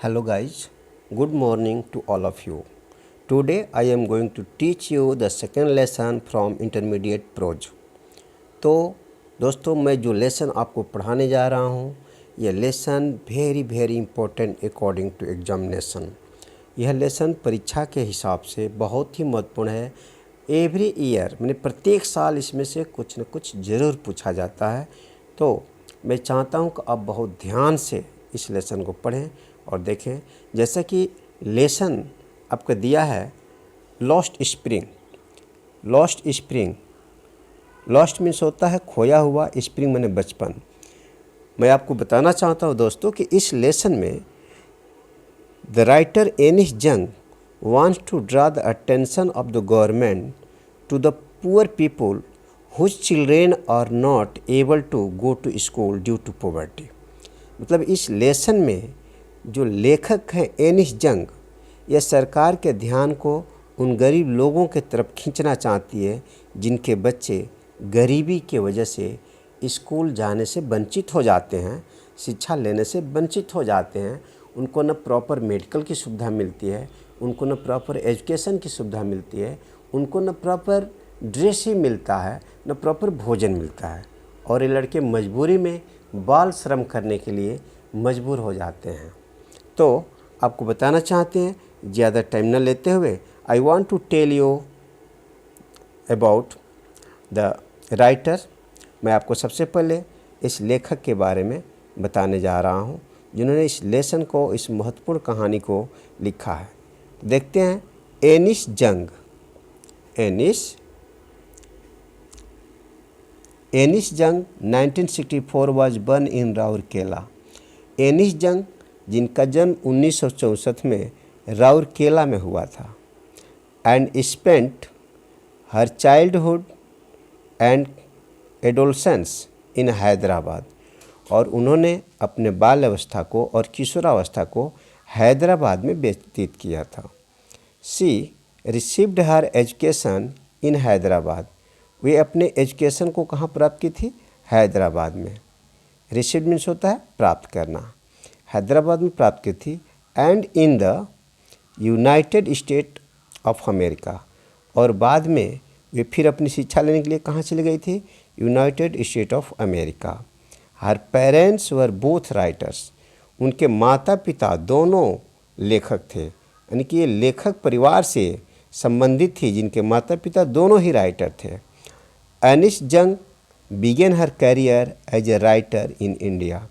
Hello guys, good morning to all of you. Today I am going to teach you the second lesson from intermediate prose. तो दोस्तों मैं जो lesson आपको पढ़ाने जा रहा हूँ यह lesson very important according to examination. यह लेसन परीक्षा के हिसाब से बहुत ही महत्वपूर्ण है। एवरी ईयर मैंने प्रत्येक साल इसमें से कुछ न कुछ ज़रूर पूछा जाता है। तो मैं चाहता हूँ कि आप बहुत ध्यान से इस लेसन को पढ़ें और देखें। जैसा कि लेसन आपको दिया है लॉस्ट स्प्रिंग। लॉस्ट मीन्स होता है खोया हुआ, स्प्रिंग माने बचपन। मैं आपको बताना चाहता हूँ दोस्तों कि इस लेसन में द राइटर एनिस जंग wants to draw the attention of the government to the poor people whose children are not able to go to school due to poverty। मतलब इस लेसन में जो लेखक हैं एनिस जंग, यह सरकार के ध्यान को उन गरीब लोगों के तरफ खींचना चाहती है जिनके बच्चे गरीबी के वजह से स्कूल जाने से वंचित हो जाते हैं, शिक्षा लेने से वंचित हो जाते हैं। उनको न प्रॉपर मेडिकल की सुविधा मिलती है, उनको न प्रॉपर एजुकेशन की सुविधा मिलती है, उनको न प्रॉपर ड्रेस ही मिलता है, न प्रॉपर भोजन मिलता है। और ये लड़के मजबूरी में बाल श्रम करने के लिए मजबूर हो जाते हैं। तो आपको बताना चाहते हैं, ज़्यादा टाइम न लेते हुए, I want to tell you about the writer. मैं आपको सबसे पहले इस लेखक के बारे में बताने जा रहा हूँ जिन्होंने इस लेसन को, इस महत्वपूर्ण कहानी को लिखा है। देखते हैं एनिस जंग। Anees Jung 1964 was born in Rourkela. Anees Jung जिनका जन्म 1964 में राउरकेला में हुआ था, and spent her childhood and adolescence in Hyderabad. और उन्होंने अपने बाल अवस्था को और किशोरावस्था को हैदराबाद में व्यतीत किया था। She received her education in Hyderabad. वे अपने एजुकेशन को कहाँ प्राप्त की थी? हैदराबाद में। रिसीव्ड मीन्स होता है प्राप्त करना। हैदराबाद में प्राप्त की थी। And in the United state of America. और बाद में वे फिर अपनी शिक्षा लेने के लिए कहाँ चली गई थी? United state of America. Her parents were both writers. उनके माता पिता दोनों लेखक थे, यानी कि ये लेखक परिवार से संबंधित थी जिनके माता पिता दोनों ही राइटर थे। Anees Jung began her career as a writer in India.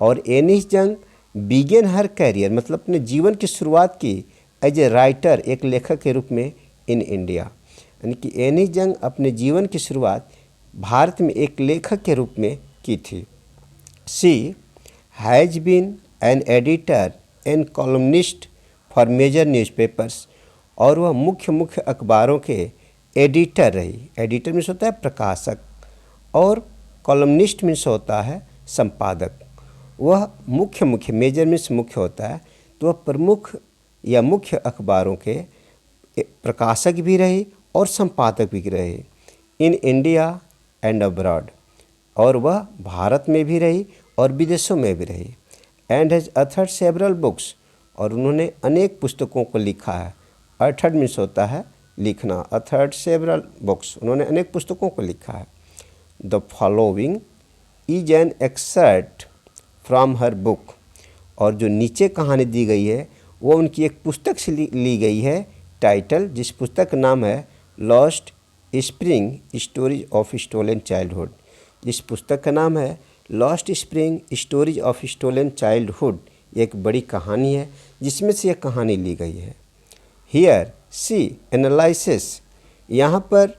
और Anees Jung began her career मतलब अपने जीवन की शुरुआत की एज ए राइटर, एक लेखक के रूप में, इन इंडिया। यानी कि एनिस जंग अपने जीवन की शुरुआत भारत में एक लेखक के रूप में की थी। She has been an editor and columnist for major newspapers. और वह मुख्य अखबारों के एडिटर रही। एडिटर मीन्स होता है प्रकाशक, और कॉलमनिस्ट मीन्स होता है संपादक। वह मुख्य मेजर मीन्स मुख्य होता है, तो वह प्रमुख या मुख्य अखबारों के प्रकाशक भी रही और संपादक भी रही। In India and abroad. और वह भारत में भी रही और विदेशों में भी रही। And has authored several books. और उन्होंने अनेक पुस्तकों को लिखा है। अथर्ड मीन्स होता है लिखना। अथर्ड सेवरल बुक्स, उन्होंने अनेक पुस्तकों को लिखा है। The following is an exert from her book. और जो नीचे कहानी दी गई है वो उनकी एक पुस्तक से ली गई है। टाइटल, जिस पुस्तक का नाम है lost spring stories of stolen childhood. जिस पुस्तक का नाम है lost spring stories of stolen childhood. एक बड़ी कहानी है जिसमें से यह कहानी ली गई है। Here see analysis. यहाँ पर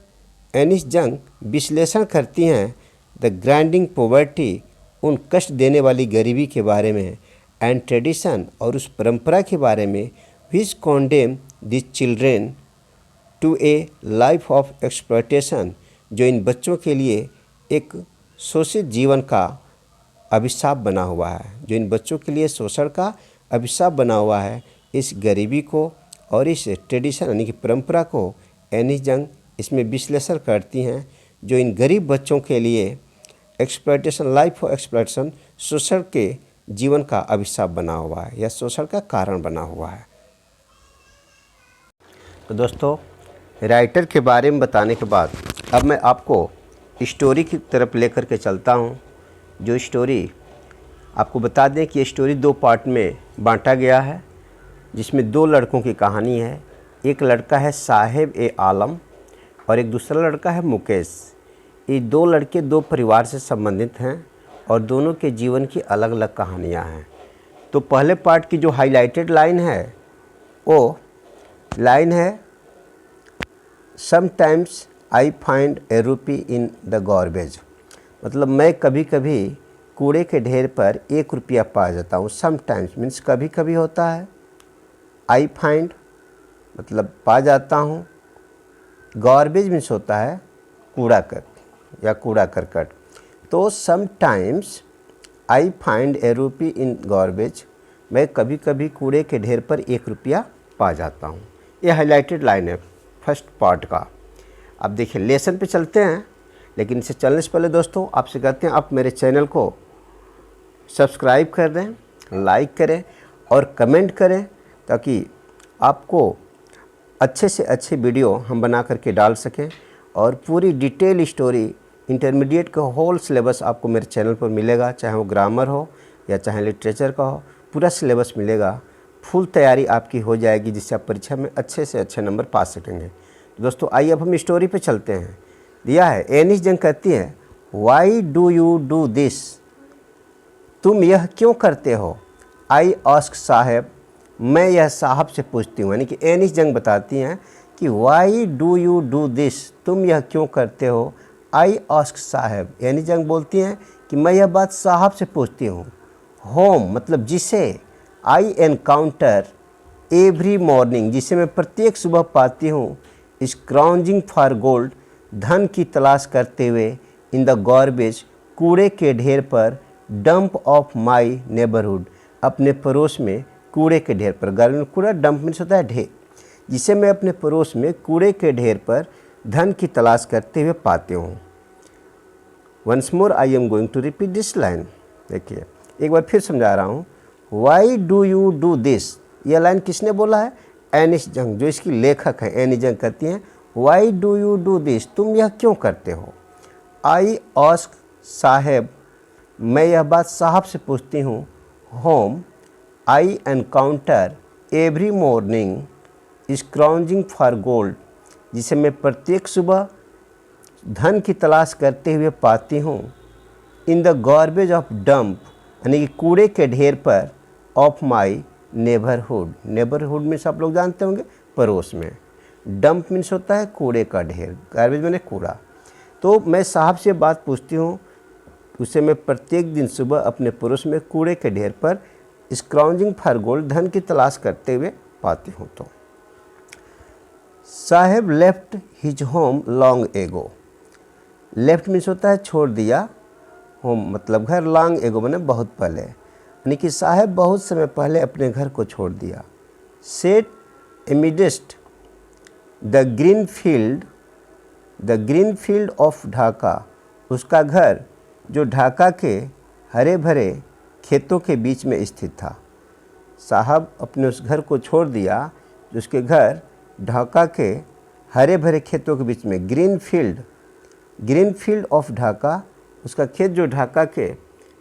एनिस जंग विश्लेषण करती हैं द ग्राइंडिंग पॉवर्टी, उन कष्ट देने वाली गरीबी के बारे में, एंड ट्रेडिशन, और उस परंपरा के बारे में, which condemn this children to a life of exploitation, जो इन बच्चों के लिए एक शोषित जीवन का अभिशाप बना हुआ है। जो इन बच्चों के लिए शोषण का अभिशाप बना हुआ है। इस गरीबी को और इस ट्रेडिशन यानी कि परंपरा को एनिस जंग इसमें विश्लेषण करती हैं, जो इन गरीब बच्चों के लिए एक्सप्लॉयटेशन, लाइफ ऑफ एक्सप्लॉयटेशन, शोषण के जीवन का अभिशाप बना हुआ है या शोषण का कारण बना हुआ है। तो दोस्तों, राइटर के बारे में बताने के बाद अब मैं आपको स्टोरी की तरफ लेकर के चलता हूँ। जो स्टोरी आपको बता दें कि ये स्टोरी 2 पार्ट में बांटा गया है, जिसमें 2 लड़कों की कहानी है। एक लड़का है साहेब ए आलम और एक दूसरा लड़का है मुकेश। ये 2 लड़के 2 परिवार से संबंधित हैं और दोनों के जीवन की अलग अलग कहानियाँ हैं। तो पहले पार्ट की जो हाईलाइटेड लाइन है वो लाइन है, समटाइम्स आई फाइंड ए रूपी इन द गार्बेज। मतलब मैं कभी कभी कूड़े के ढेर पर 1 रुपया पा जाता हूँ। समटाइम्स मीन्स कभी कभी होता है, आई फाइंड मतलब पा जाता हूँ, गार्बेज मीन्स होता है कूड़ा करकट या कूड़ा करकट। तो समटाइम्स आई फाइंड ए रूपी इन गार्बेज, मैं कभी कभी कूड़े के ढेर पर 1 रुपया पा जाता हूँ। ये हाईलाइटेड लाइन है फर्स्ट पार्ट का। अब देखिए लेसन पे चलते हैं, लेकिन इससे चलने से पहले दोस्तों आपसे कहते हैं आप मेरे चैनल को सब्सक्राइब कर दें, लाइक करें और कमेंट करें, ताकि आपको अच्छे से अच्छे वीडियो हम बना करके डाल सकें और पूरी डिटेल स्टोरी इंटरमीडिएट का होल सिलेबस आपको मेरे चैनल पर मिलेगा। चाहे वो ग्रामर हो या चाहे लिटरेचर का हो, पूरा सिलेबस मिलेगा। फुल तैयारी आपकी हो जाएगी, जिससे आप परीक्षा में अच्छे से अच्छे नंबर पा सकेंगे। तो दोस्तों आइए अब हम स्टोरी पे चलते हैं। दिया है, एनिस जंग कहती है, Y do you do this, तुम यह क्यों करते हो। आई आस्क साहब, मैं यह साहब से पूछती हूँ। यानी कि एनिस जंग बताती हैं कि Y do you do this, तुम यह क्यों करते हो। आई आस्क साहब, एनिस जंग बोलती हैं कि मैं यह बात साहब से पूछती हूँ। होम मतलब जिसे, आई एनकाउंटर एवरी मॉर्निंग, जिसे मैं प्रत्येक सुबह पाती हूँ, स्क्राउंजिंग फॉर गोल्ड, धन की तलाश करते हुए, इन द गार्बेज, कूड़े के ढेर पर, डंप ऑफ माई नेबरहुड, अपने पड़ोस में कूड़े के ढेर पर। गार्बेज में कूड़ा, डंप मीन्स होता है ढेर, जिसे मैं अपने पड़ोस में कूड़े के ढेर पर धन की तलाश करते हुए पाते हूँ। Once more I am going to repeat this line. देखिए एक बार फिर समझा रहा हूँ। Why do you do this, यह लाइन किसने बोला है, एनिस जंग, जो इसकी लेखक है। एनिस जंग कहती हैं, Y do you do this, तुम यह क्यों करते हो। आई आस्क साहेब, मैं यह बात साहब से पूछती हूँ। Home, I encounter every morning, scrounging for gold, जिसे मैं प्रत्येक सुबह धन की तलाश करते हुए पाती हूँ। In the garbage of dump, यानी कि कूड़े के ढेर पर, of my neighbourhood, neighbourhood means आप लोग जानते होंगे पड़ोस में, डंप मीन्स होता है कूड़े का ढेर, गार्बेज मैंने कूड़ा। तो मैं साहब से बात पूछती हूँ, उसे मैं प्रत्येक दिन सुबह अपने पड़ोस में कूड़े के ढेर पर स्क्राउंजिंग फॉर गोल्ड, धन की तलाश करते हुए पाती हूँ। तो Saheb left his home long ago, left means होता है छोड़ दिया, होम मतलब घर, लॉन्ग एगो मैंने बहुत पहले, यानी कि साहेब बहुत समय पहले अपने घर को छोड़ दिया। Set amidst the green field of Dhaka, उसका घर जो ढाका के हरे भरे खेतों के बीच में स्थित था। साहब अपने उस घर को छोड़ दिया, जो उसके घर ढाका के हरे भरे खेतों के बीच में, ग्रीन फील्ड ऑफ ढाका, उसका खेत जो ढाका के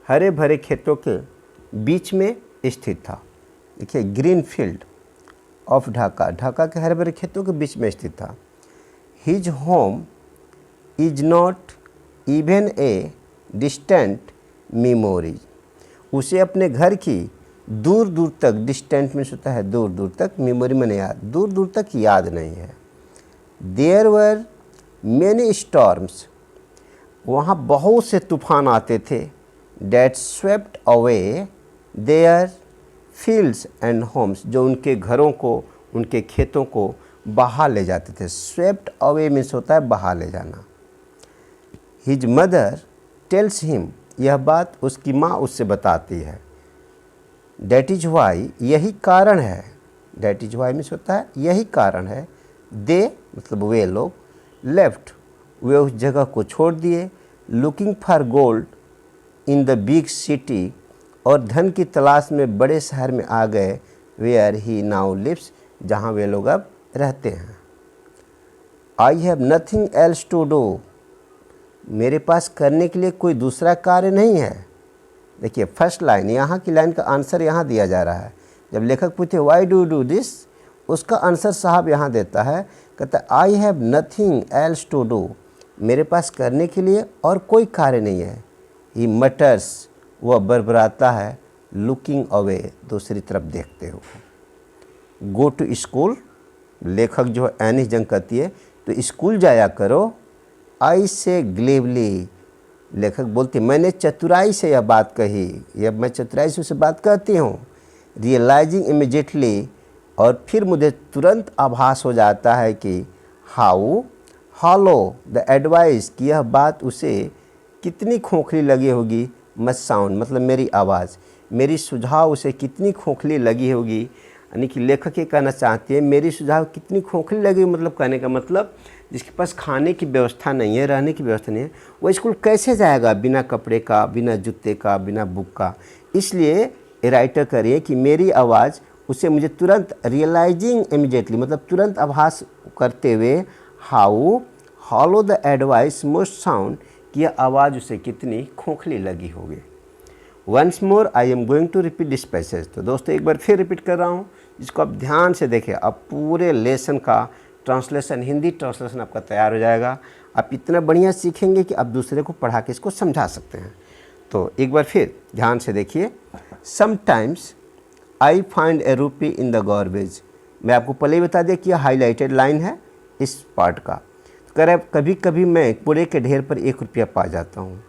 हरे भरे खेतों के बीच में स्थित था। देखिए green field of Dhaka, Dhaka के हरे भरे खेतों के बीच में स्थित था। His home is not even a distant memory, उसे अपने घर की दूर दूर तक, डिस्टेंट मीन्स होता है दूर दूर तक, मेमोरी में नहीं याद, दूर दूर तक याद नहीं है। देयर वर मैनी स्टॉर्म्स, वहाँ बहुत से तूफान आते थे। That swept away their fields and homes, जो उनके घरों को, उनके खेतों को बहा ले जाते थे। स्वेप्ट अवे मीन्स होता है बहा ले जाना। हिज मदर टेल्स हिम, यह बात उसकी माँ उससे बताती है। डैट इज वाई, यही कारण है, डैट इज वाई मीन्स होता है यही कारण है। दे मतलब वे लोग, लेफ्ट वे उस जगह को छोड़ दिए, looking for gold in the big city, और धन की तलाश में बड़े शहर में आ गए, वेयर ही नाउ लिव्स, जहाँ वे लोग अब रहते हैं। I have nothing else to do, मेरे पास करने के लिए कोई दूसरा कार्य नहीं है। देखिए फर्स्ट लाइन, यहाँ की लाइन का आंसर यहाँ दिया जा रहा है। जब लेखक पूछे वाई डू दिस, उसका आंसर साहब यहाँ देता है, कहता है I have nothing else to do, मेरे पास करने के लिए और कोई कार्य नहीं है। ही मटर्स, वह बरबराता है, लुकिंग अवे, दूसरी तरफ देखते हो। गो टू स्कूल, लेखक जो है एनिस जंग कहती है तो स्कूल जाया करो। आई से ग्लेवली, लेखक बोलती मैंने चतुराई से यह बात कही, यह मैं चतुराई से उसे बात कहती हूँ। रियलाइजिंग इमिजिएटली, और फिर मुझे तुरंत आभास हो जाता है कि हाउ हॉलो द एडवाइस, कि यह बात उसे कितनी खोखली लगी होगी। मस्ट साउंड मतलब मेरी आवाज़, मेरी सुझाव उसे कितनी खोखली लगी होगी। यानी कि लेखक ये कहना चाहती है मेरी सुझाव कितनी खोखली लगी, मतलब कहने का मतलब जिसके पास खाने की व्यवस्था नहीं है, रहने की व्यवस्था नहीं है, वो स्कूल कैसे जाएगा बिना कपड़े का, बिना जूते का, बिना बुक का। इसलिए राइटर कह रही है कि मेरी आवाज़ उसे मुझे तुरंत, रियलाइजिंग इमीडिएटली मतलब तुरंत आभास करते हुए, how hollow the advice must sound, कि यह आवाज़ उसे कितनी खोखली लगी होगी। Once more I am going to repeat this passage, तो दोस्तों एक बार फिर रिपीट कर रहा हूँ, जिसको आप ध्यान से देखें। अब पूरे लेसन का ट्रांसलेशन, हिंदी ट्रांसलेशन आपका तैयार हो जाएगा। आप इतना बढ़िया सीखेंगे कि आप दूसरे को पढ़ा के इसको समझा सकते हैं। तो एक बार फिर ध्यान से देखिए। समटाइम्स आई फाइंड ए रूपी इन द गार्बेज, मैं आपको पहले ही बता दिया कि यह हाईलाइटेड लाइन है इस पार्ट का। तो कह रहे कभी कभी मैं कूड़े के ढेर पर 1 रुपया पा जाता हूँ।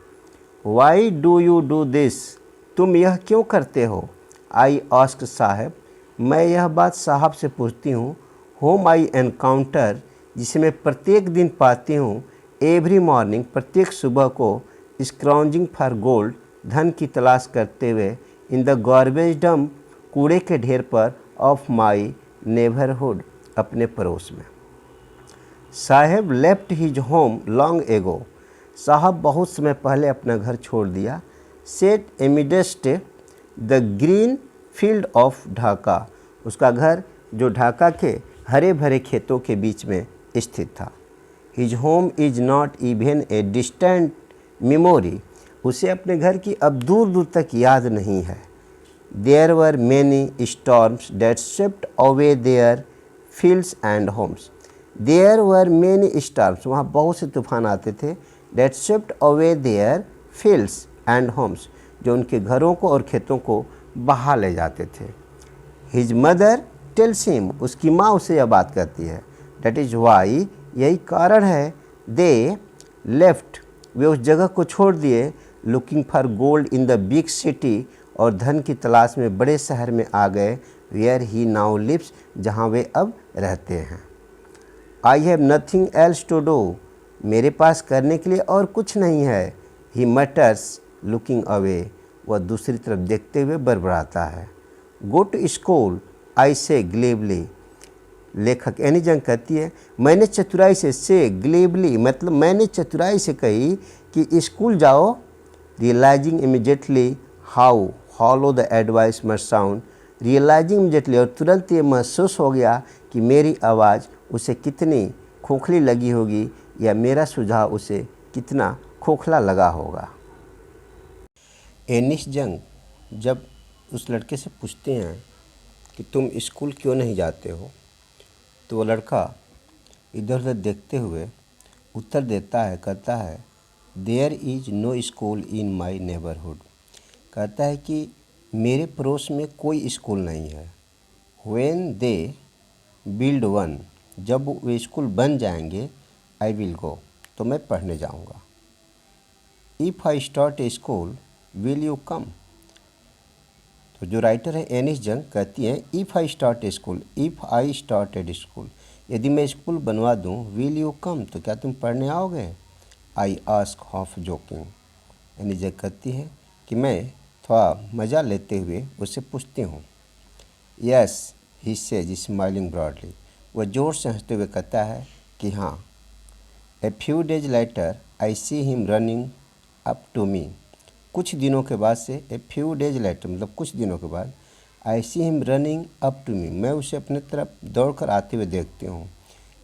Why do you do this, तुम यह क्यों करते हो। आई आस्क साहब, मैं यह बात साहब से पूछती हूँ। होम आई एनकाउंटर, जिसे मैं प्रत्येक दिन पाती हूँ। एवरी मॉर्निंग, प्रत्येक सुबह को। स्क्राउंजिंग फॉर गोल्ड, धन की तलाश करते हुए। इन द गार्बेज डंप, कूड़े के ढेर पर। ऑफ माई नेबरहुड, अपने पड़ोस में। साहब लेफ्ट हिज होम लॉन्ग एगो, साहब बहुत समय पहले अपना घर छोड़ दिया। Set amidst the green field of Dhaka, उसका घर जो ढाका के हरे भरे खेतों के बीच में स्थित था। His home is not even a distant memory, उसे अपने घर की अब दूर दूर तक याद नहीं है। There were many storms that swept away their fields and homes, there were many storms, वहाँ बहुत से तूफान आते थे। That swept away their fields and homes, जो उनके घरों को और खेतों को बहा ले जाते थे। हिज मदर टेल्स हिम, उसकी माँ उसे यह बात कहती है। डेट इज़ वाई, यही कारण है। दे लेफ्ट, वे उस जगह को छोड़ दिए। Looking for gold in the big city, और धन की तलाश में बड़े शहर में आ गए। वेयर ही नाउ लिव्स, जहाँ वे अब रहते हैं। I have nothing else to do, मेरे पास करने के लिए और कुछ नहीं है। ही मटर्स लुकिंग अवे, वह दूसरी तरफ देखते हुए बड़बड़ाता है। गो टू स्कूल, आई से ग्लेवली, लेखक एनी जंग कहती है मैंने चतुराई से ग्लेवली मतलब मैंने चतुराई से कही कि स्कूल जाओ। Realising immediately how hollow the advice must sound, realising immediately, और तुरंत ये महसूस हो गया कि मेरी आवाज़ उसे कितनी खोखली लगी होगी, या मेरा सुझाव उसे कितना खोखला लगा होगा। एनिस जंग जब उस लड़के से पूछते हैं कि तुम स्कूल क्यों नहीं जाते हो, तो वो लड़का इधर उधर देखते हुए उत्तर देता है, कहता है there is no school in my neighbourhood, कहता है कि मेरे पड़ोस में कोई स्कूल नहीं है। व्हेन दे बिल्ड वन, जब वो स्कूल बन जाएंगे, आई विल गो, तो मैं पढ़ने जाऊंगा। If I start A school will you come, तो जो राइटर है एनिस जंग कहती हैं if I start A school, if I started school, यदि मैं स्कूल बनवा दूं, विल यू कम, तो क्या तुम पढ़ने आओगे। आई आस्क हाफ जोकिंग, एनिस जंग कहती है कि मैं थोड़ा मज़ा लेते हुए उससे पूछती हूँ। Yes he says smiling broadly, वह जोर से हंसते हुए कहता है कि हाँ। A few days later I see him running up to me, कुछ दिनों के बाद से, ए फ्यू डेज लेटर मतलब कुछ दिनों के बाद, I see him running up to me, मैं उसे अपने तरफ दौड़ कर आते हुए देखती हूँ।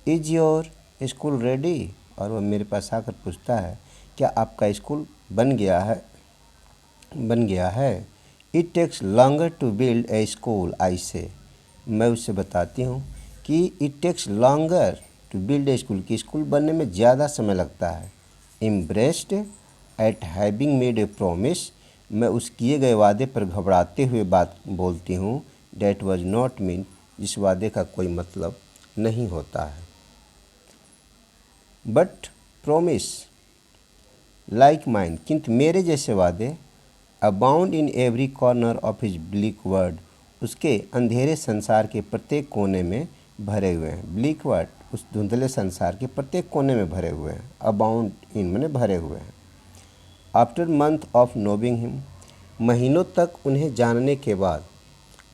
इज योर स्कूल रेडी, और वह मेरे पास आकर पूछता है क्या आपका स्कूल बन गया है। It takes longer to build a school, I say, मैं उससे बताती हूँ कि it takes longer to build a school, कि स्कूल बनने में ज़्यादा समय लगता है। Embarrassed at having made a promise, मैं उस किए गए वादे पर घबराते हुए बात बोलती हूँ। डैट वॉज नॉट मीन, जिस वादे का कोई मतलब नहीं होता है। बट प्रोमिस लाइक माइन, किंतु मेरे जैसे वादे, abound in every corner of his bleak word, उसके अंधेरे संसार के प्रत्येक कोने में भरे हुए हैं। ब्लीक वर्ड, उस धुंधले संसार के प्रत्येक कोने में भरे हुए हैं। अबाउंड इन माने भरे हुए हैं। आफ्टर मंथ ऑफ नोबिंग हिम, महीनों तक उन्हें जानने के बाद,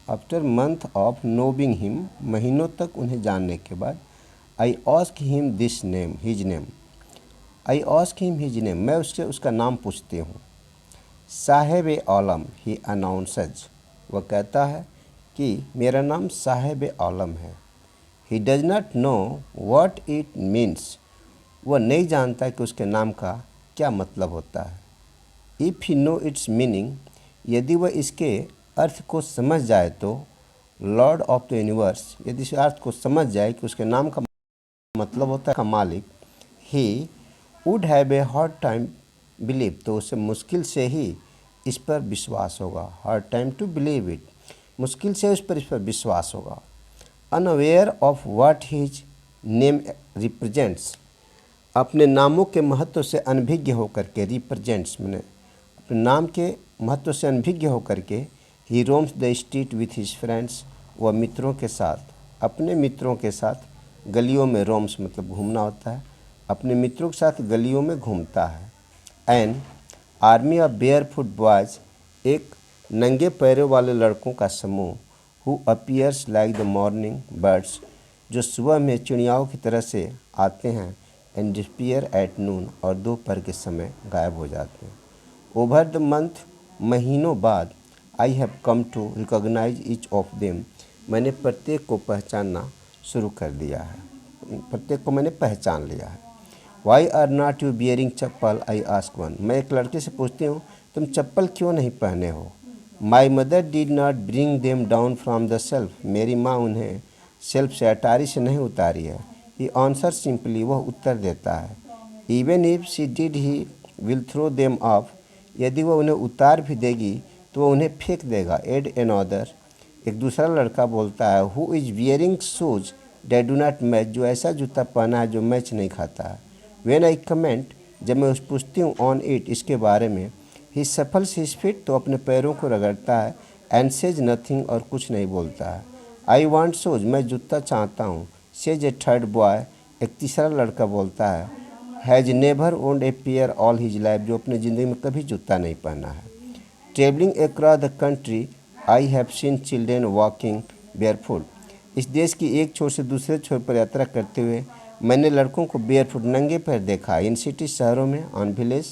आफ्टर मंथ ऑफ नोबिंग हिम, महीनों तक उन्हें जानने के बाद, I ask him this name, his name, I ask him his name, मैं उससे उसका नाम पूछती हूँ। साहेब आलम, ही अनाउंसेज, वह कहता है कि मेरा नाम साहेब आलम है। He does not know what it means, वह नहीं जानता कि उसके नाम का क्या मतलब होता है। If he know its meaning, यदि वह इसके अर्थ को समझ जाए तो, लॉर्ड ऑफ द यूनिवर्स, यदि इस अर्थ को समझ जाए कि उसके नाम का मतलब होता है का मालिक, he would have a hard time believe, तो उसे मुश्किल से ही इस पर विश्वास होगा। Hard time to believe it, मुश्किल से इस पर विश्वास होगा। Unaware of what his name represents, अपने नामों के महत्व से अनभिज्ञ होकर के, रिप्रेजेंट्स मैंने अपने नाम के महत्व से अनभिज्ञ होकर के, he roams the street with his friends, वह मित्रों के साथ, अपने मित्रों के साथ गलियों में, रोम्स मतलब घूमना होता है, अपने मित्रों के साथ गलियों में घूमता है। And army of bear foot boys, एक नंगे पैरों वाले लड़कों का समूह, who appears like the morning birds, जो सुबह में चिड़ियाओं की तरह से आते हैं, एंड डिसपियर एट नून, और दोपहर के समय गायब हो जाते हैं। ओवर द मंथ, महीनों बाद, I have come to recognise each of them, मैंने प्रत्येक को पहचानना शुरू कर दिया है, प्रत्येक को मैंने पहचान लिया है। Why are not you wearing chappal, I ask one, मैं एक लड़के से पूछती हूँ तुम चप्पल क्यों नहीं पहने हो। My mother did not bring them down from the self, मेरी माँ उन्हें सेल्फ से, अटारी से नहीं उतारी है। ही आंसर सिंपली, वह उत्तर देता है। Even if she did he will throw them off, यदि वह उन्हें उतार भी देगी तो वह उन्हें फेंक देगा। एड एनदर, एक दूसरा लड़का बोलता है, who is wearing shoes that do not match, जो ऐसा जूता पहना है जो मैच नहीं खाता है। व्हेन आई कमेंट, जब मैं उस पूछती हूँ ऑन इट, इसके बारे में, ही सफल्स हिज फीट, तो अपने पैरों को रगड़ता है, एंड सेज नथिंग, और कुछ नहीं बोलता है। आई वांट शूज, मैं जूता चाहता हूँ। सेज ए थर्ड बॉय, एक तीसरा लड़का बोलता है, has never owned a pair all his life, जो अपनी ज़िंदगी में कभी जूता नहीं पहना है। Travelling across the country, I have seen children walking barefoot, इस देश की एक छोर से दूसरे छोर पर यात्रा करते हुए मैंने लड़कों को बेयरफुट, नंगे पैर देखा। इन सिटी, शहरों में, ऑन विलेज,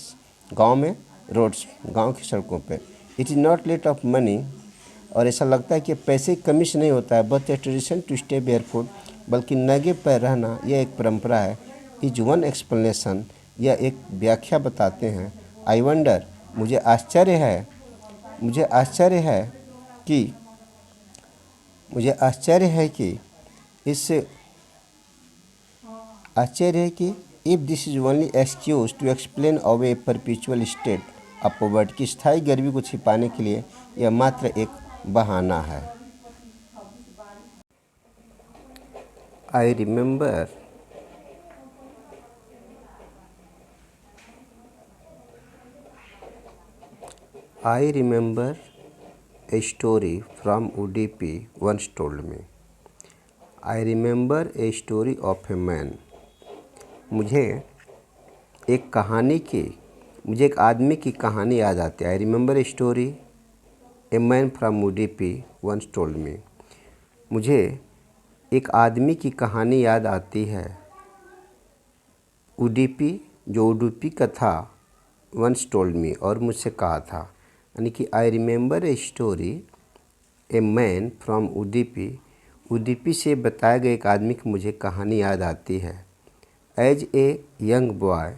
गांव में, रोड्स, गांव की सड़कों पे। It is not let of money, और ऐसा लगता है कि पैसे की कमी से नहीं होता है। But a tradition to stay barefoot, बल्कि नंगे पैर रहना यह एक परंपरा है। इज वन एक्सप्लेनेशन, यह एक व्याख्या बताते हैं। आई वंडर, मुझे आश्चर्य है कि if this is only excuse to explain away perpetual state of poverty, की स्थायी गरीबी को छिपाने के लिए यह मात्र एक बहाना है। I remember a story from Udupi once told me. I remember a story of a man. मुझे एक आदमी की कहानी याद आती है। I remember a story a man from Udupi once told me. मुझे एक आदमी की कहानी याद आती है। उडुपी, जो उडुपी का था, वंस टोल्ड मी, और मुझसे कहा था, यानी कि I remember a story a man from Udupi, Udupi से बताया गया एक आदमी की मुझे कहानी याद आती है। एज ए यंग बॉय,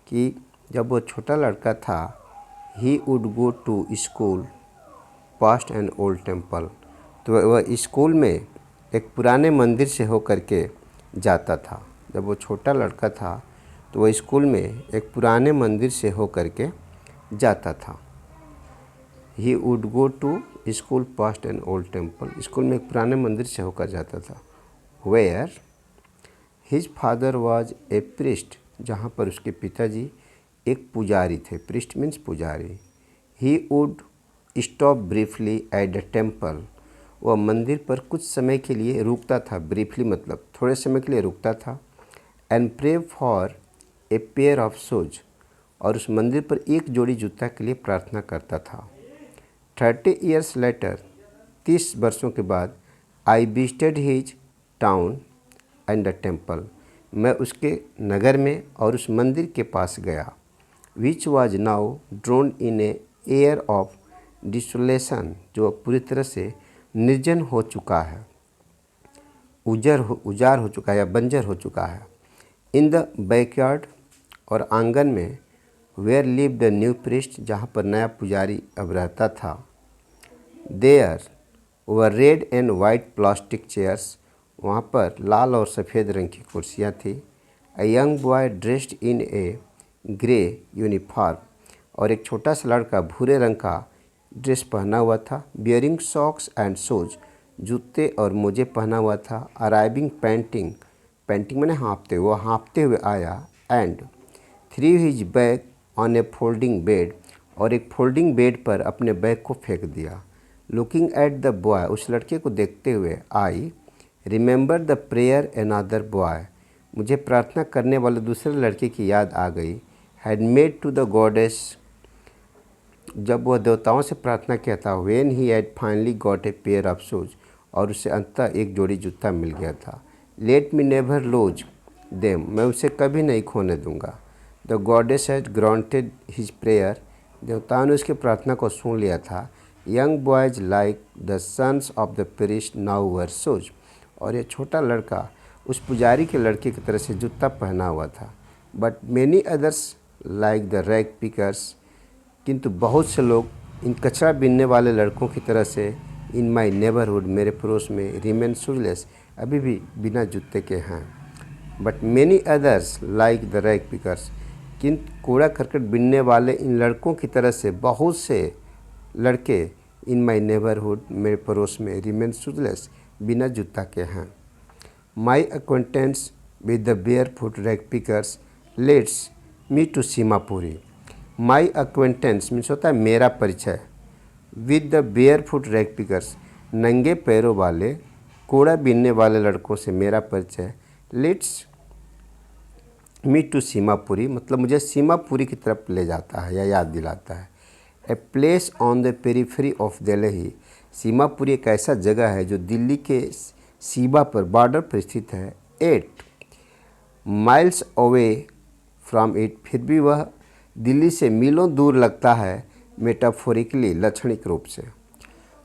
कि जब वो छोटा लड़का था, he would go to school past an old temple, तो वह स्कूल में एक पुराने मंदिर से होकर के जाता था। जब वो छोटा लड़का था तो वह स्कूल में एक पुराने मंदिर से होकर के जाता था। He would go to school past an old temple, school में एक पुराने मंदिर से होकर जाता था। Where his father was a priest, जहाँ पर उसके पिताजी एक पुजारी थे। प्रिस्ट मीन्स पुजारी। He would stop briefly at the temple, वह मंदिर पर कुछ समय के लिए रुकता था। ब्रीफली मतलब थोड़े समय के लिए रुकता था। And pray for a pair of shoes, और उस मंदिर पर एक जोड़ी जूता के लिए प्रार्थना करता था। 30 ईयर्स लेटर, 30 वर्षों के बाद, I visited his town and the temple, मैं उसके नगर में और उस मंदिर के पास गया। Which was now drowned in a air of desolation, जो पूरी तरह से निर्जन हो चुका है, उजाड़ हो चुका है या बंजर हो चुका है। इन द बैकयार्ड, और आंगन में, where live the new priest, जहाँ पर नया पुजारी अब रहता था। There were red and white plastic chairs, वहाँ पर लाल और सफ़ेद रंग की कुर्सियाँ थी। A young boy dressed in a grey uniform, और एक छोटा सा लड़का भूरे रंग का ड्रेस पहना हुआ था। बियरिंग सॉक्स एंड शूज, जूते और मोजे पहना हुआ था। अराइविंग पैंटिंग, पैंटिंग मैंने हाँफते, वो हाँफते हुए आया। And three his bag on A folding bed, और एक फोल्डिंग बेड पर अपने बैग को फेंक दिया। लुकिंग एट द बॉय, उस लड़के को देखते हुए, I remember the prayer another boy, मुझे प्रार्थना करने वाले दूसरे लड़के की याद आ गई। Had made to the goddess, जब वह देवताओं से प्रार्थना किया था। When he had finally got a pair of shoes, और उसे अंततः एक जोड़ी जूता मिल गया था। Let me never lose them, मैं उसे कभी नहीं खोने दूंगा। The goddess had granted his prayer, देवताओं ने उसकी प्रार्थना को सुन लिया था। Young boys like the sons of the priest now wore shoes, और ये छोटा लड़का उस पुजारी के लड़के की तरह से जूता पहना हुआ था। But many others like the rag pickers, किंतु बहुत से लोग इन कचरा बीनने वाले लड़कों की तरह से, इन माई नेबरहुड, मेरे पड़ोस में, रिमेन शूजलेस, अभी भी बिना जूते के हैं। But many others like the rag pickers, किंतु कूड़ा करकट बीनने वाले इन लड़कों की तरह से बहुत से लड़के, इन माई नेबरहुड, मेरे पड़ोस में, रिमेन शूजलेस, बिना जूता के हैं। My acquaintance with the barefoot rag pickers lets me to Seemapuri, my acquaintance means होता है मेरा परिचय, with the barefoot rag pickers, नंगे पैरों वाले कूड़ा बीनने वाले लड़कों से मेरा परिचय। लेट्स मी टू सीमापुरी, मतलब मुझे सीमापुरी की तरफ ले जाता है या याद दिलाता है। A place on the periphery of Delhi, Seemapuri एक ऐसा जगह है जो दिल्ली के सीमा पर, बॉर्डर पर स्थित है। 8 माइल्स अवे फ्रॉम इट, फिर भी वह दिल्ली से मीलों दूर लगता है, मेटाफोरिकली, लक्षणिक रूप से।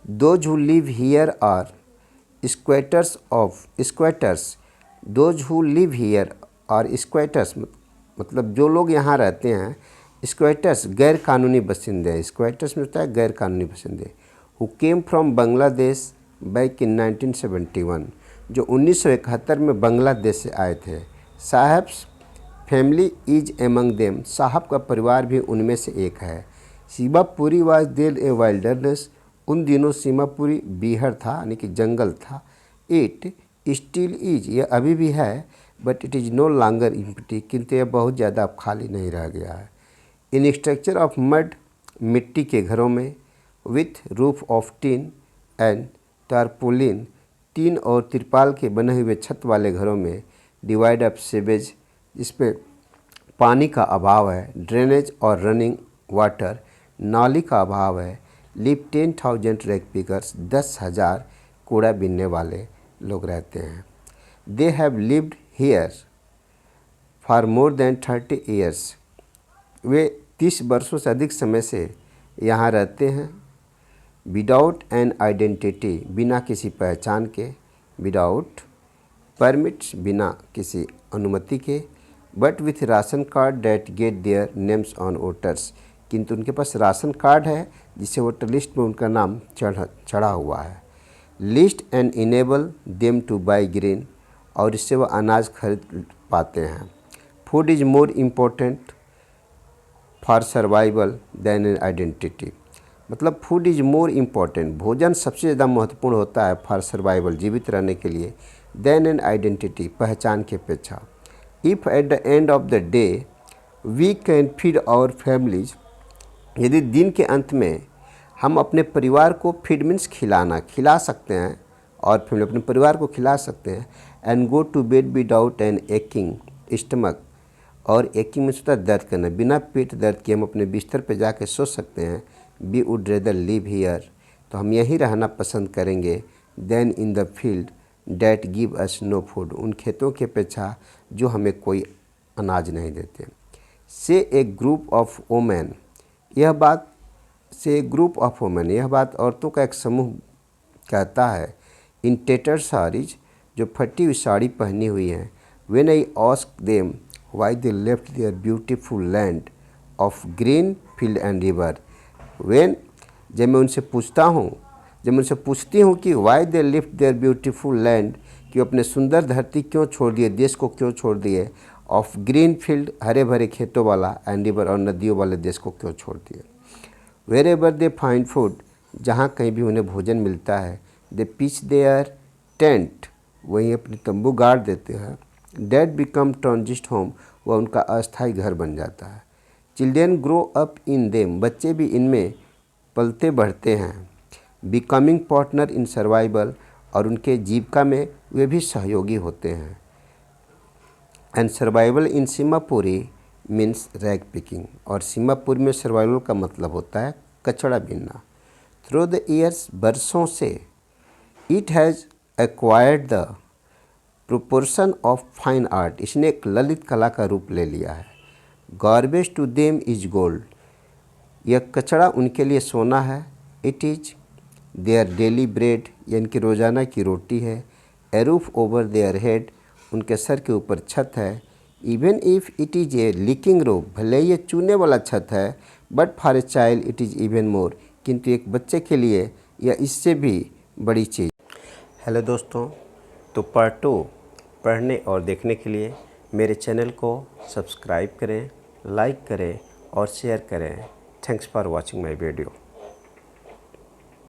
Those who live here are squatters of squatters, those who live here are squatters, मतलब जो लोग यहाँ रहते हैं। स्क्वैटर्स गैर कानूनी बसिंदे, स्क्वैटर्स में होता है गैर कानूनी बसिंदे। Who came from Bangladesh back in 1971, जो 1971 में बांग्लादेश से आए थे। Saheb's family is among them, Saheb का परिवार भी उनमें से एक है। Seemapuri was then a wilderness, उन दिनों सीमापुरी बीहड़ था, यानी कि जंगल था। इट स्टिल इज, यह अभी भी है। But it is no longer empty, किंतु यह बहुत ज़्यादा अब खाली नहीं रह गया है। इन स्ट्रक्चर ऑफ मड, मिट्टी के घरों में, with roof of tin and tarpaulin, tin और तिरपाल के बने हुए छत वाले घरों में। डिवाइड ऑफ सीवेज, इस पे पानी का अभाव है। ड्रेनेज और रनिंग वाटर, नाली का अभाव है। लिव 10,000 रैग पिकर्स, 10,000 कूड़ा बीनने वाले लोग रहते हैं। They have lived here for more than 30 years, वे 30 वर्षों से अधिक समय से यहाँ रहते हैं। विदाउट एन आइडेंटिटी, बिना किसी पहचान के, विदाउट परमिट्स, बिना किसी अनुमति के, but with ration card that get their names on voters, किंतु उनके पास राशन कार्ड है जिससे वोटर लिस्ट में उनका नाम चढ़ा हुआ है। List and enable them to buy grain, और इससे वह अनाज खरीद पाते हैं। Food is more important for survival than an identity, मतलब फूड इज़ मोर इम्पॉर्टेंट, भोजन सबसे ज़्यादा महत्वपूर्ण होता है फॉर सर्वाइवल, जीवित रहने के लिए, देन एन आइडेंटिटी, पहचान की अपेक्षा। If at the end of the day we can feed our families, यदि दिन के अंत में हम अपने परिवार को, फीड मीन्स खिला सकते हैं, और फैमिली अपने परिवार को खिला सकते हैं, and go to bed without an aching stomach, और एकिंग में होता है दर्द करना, बिना पेट दर्द के हम अपने बिस्तर पर जाके सो सकते हैं। We would rather live here, तो हम यहीं रहना पसंद करेंगे, than in the field that give us no food, उन खेतों की अपेक्षा जो हमें कोई अनाज नहीं देते। से ए ग्रुप ऑफ वोमेन, यह बात औरतों का एक समूह कहता है, इन टेटर साड़ीज, जो फटी हुई साड़ी पहनी हुई हैं, when I ask them why they left their beautiful land of green field and river, जब मैं उनसे पूछती हूँ कि why they left their beautiful land, कि अपने सुंदर धरती क्यों छोड़ दिए, देश को क्यों छोड़ दिए, ऑफ ग्रीन फील्ड, हरे भरे खेतों वाला, एंड रिवर, और नदियों वाले देश को क्यों छोड़ दिए। Wherever they find food, जहाँ कहीं भी उन्हें भोजन मिलता है, दे पिच देयर टेंट, वहीं अपनी तंबू गाड़ देते हैं। डैट बिकम ट्रांजिस्ट होम, वह उनका अस्थायी घर बन जाता है। Children grow up in them, बच्चे भी इनमें पलते बढ़ते हैं। बिकमिंग पार्टनर इन सर्वाइवल, और उनके जीविका में वे भी सहयोगी होते हैं। And survival in Seemapuri means rag picking, और सीमापुरी में सर्वाइवल का मतलब होता है कचड़ा बीनना। थ्रू द ईयर्स, बरसों से, it has acquired the proportion of fine art, इसने एक ललित कला का रूप ले लिया है। Garbage to them is gold, यह कचड़ा उनके लिए सोना है। It is their daily bread, यह इनकी रोज़ाना की रोटी है। A roof over their head, उनके सर के ऊपर छत है। Even if it is a leaking roof, भले ये चूने वाला छत है, but for a child it is even more, किंतु एक बच्चे के लिए यह इससे भी बड़ी चीज़। हेलो दोस्तों, तो पार्ट 2 पढ़ने और देखने के लिए मेरे चैनल को सब्सक्राइब करें, लाइक करें और शेयर करें। Thanks for watching my video.